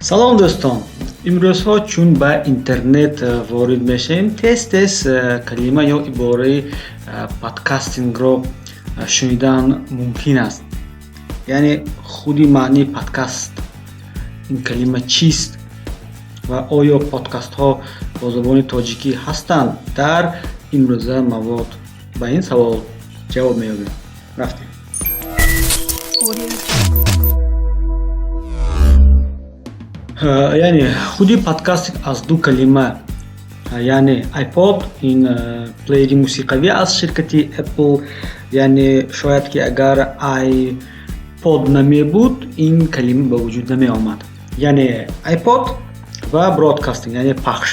салом дӯстон, имрӯзҳо чун ба интернет ворид мешавем, тез калима ё ибораи подкастингро шунидан мумкин аст. Яъне худи маънии подкаст, ин калима чист ва оё подкастҳо бо забони тоҷикӣ ҳастанд? Дар имрӯза мавод ба ин савол ҷавоб меёбем. Рафтем. Яъне худи подкастинг аз ду калима, яъне iPod, ин плеери мусиқавӣ аз ширкати Apple, яъне шояд ки агар iPod намебуд, ин калима ба вуҷуд намеомад. Яъне iPod ва бродкастинг, яъне пахш.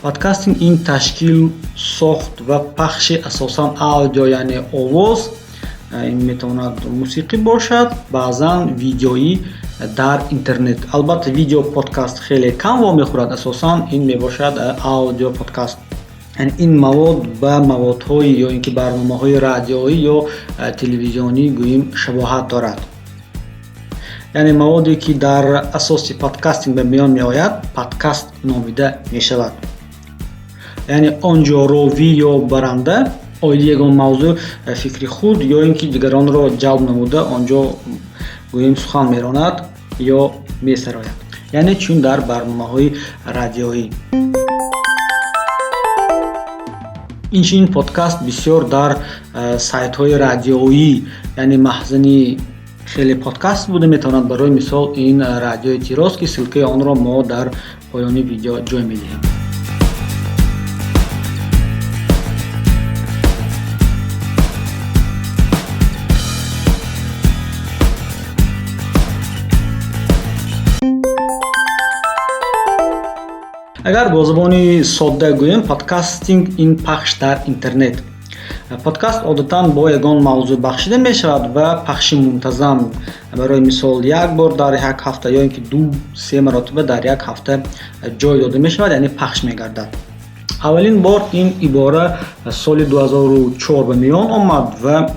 Подкастинг ин ташкил, сохт ва пахши асосан аудио, яъне овоз, ин метавонад мусиқӣ бошад, баъзан видеоӣ дар интернет. Албатта видео подкаст хеле кам вомехӯрад, асосан ин мебошад аудио подкаст. Яъне ин мавод ба маводҳои ё ин ки барномаҳои радиоӣ ё телевизионӣ гӯем шабоҳат дорад. Яъне маводе ки дар асоси подкастинг ба миён меояд, подкаст номида мешавад. Яъне он ҷо ровӣ ё баранда оиди ягон мавзӯъ фикри худ ё ин ки дигаронро ҷалб намуда он ҷо гӯем сухан меронад ё месарояд. Яъне чун дар барномаҳои радиоӣ. Инчунин подкаст бисёр дар сайтҳои радиоӣ, яъне маҳзани хеле подкаст буда метавонад. Барои мисол ин радиои Тирос ки силкаи онро мо дар поёни видео ҷой медиҳем. Агар бо забони содда гӯем, подкастинг ин пахш дар интернет. Подкаст одатан бо ягон мавзӯъ бахшида мешавад ва пахши мунтазам, барои мисол як бор дар як ҳафта ё ин ки 2-3 маротиба дар як ҳафта ҷой дода мешавад, яъне пахш мегардад. Аввалин бор ин ибора соли 2004 ба миён омад ва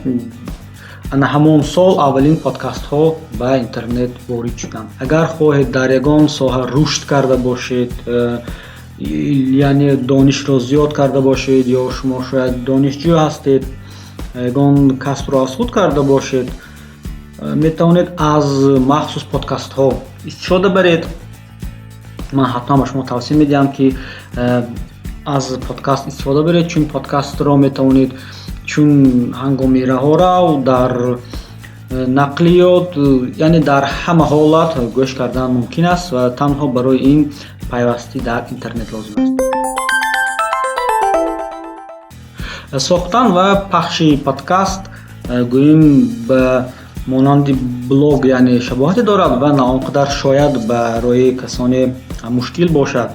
ана ҳамон сол аввалин подкастҳо ба интернет ворид шуданд. Агар хоҳед дар ягон соҳа рушд карда бошед, яъне донишро зиёд карда бошед ё шумо шояд донишҷӯ ҳастед, ягон касбро аз худ карда бошед, метавонед аз махсус подкастҳо истифода баред. Ман ҳатман ба шумо тавсия медиҳам ки аз подкаст истифода баред, чун подкастро метавонед чун ҳангоми раҳорав, дар нақлиёт, яъне дар ҳама ҳолат гӯш кардан мумкин аст ва танҳо барои ин пайвастӣ дар интернет лозим аст. Сохтан ва пахши подкаст гӯем ба монанди блог, яъне шабоҳате дорад ва на он қадар шояд барои касоне мушкил бошад.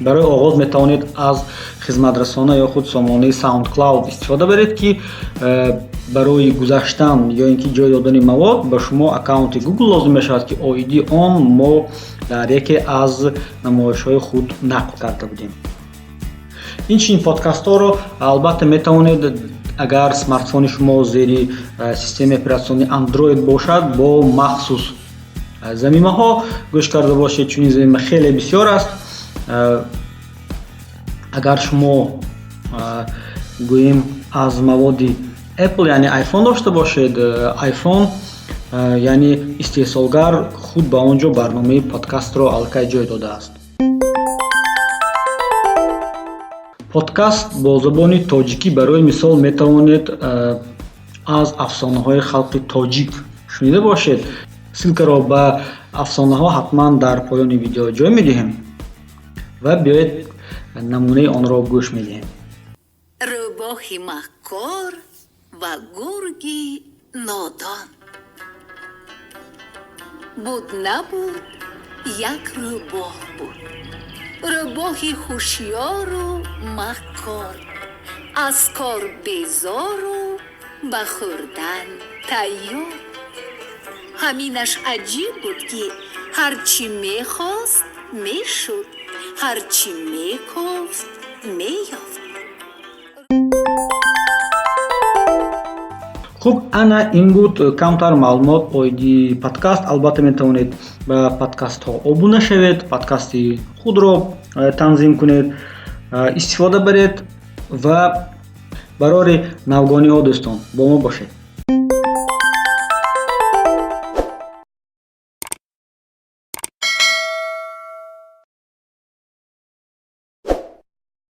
Барои оғоз метавонед аз хизматрасона ё худ сомонаи SoundCloud истифода баред ки барои гузаштан ё ин ки ҷой додани мавод ба шумо аккаунти Google лозим мешавад ки оиди он мо дар яке аз намоишҳои худ нақл карда будем. Инчунин подкастҳоро албатта метавонед, агар смартфони шумо зери системаи оператсиони Android бошад, бо махсус замимаҳо гӯш карда бошед, чун ин замима хеле бисёр аст. Агар шумо гӯем аз маводи Apple, яъне iPhone дошта бошед, iPhone яъне истеҳсолгар худ ба он ҷо барномаи подкастро аллакай ҷой додааст. Подкаст бо забони тоҷикӣ барои мисол метавонед аз афсонаҳои халқи тоҷик шунида бошед. Силкаро ба афсонаҳо ҳатман дар поёни видео ҷой медиҳем ва биёед намунаи онро гӯш медиҳем. Рӯбоҳи маҳкор ва гурги нодон. Буд набуд, як рӯбоҳ буд. Рӯбоҳи ҳушёру маҳкор, аз кор безору ба хӯрдан тайёр. ҳаминаш аҷиб буд ки ҳарчи мехост мешуд, ҳарчи мекофт меёфт. хуб, ана ин буд камтар маълумот оиди подкаст. Албатта метавонед ба подкастҳо обуна шавед, подкасти худро танзим кунед, истифода баред ва барори навгониҳо дӯстон бо мо бошед.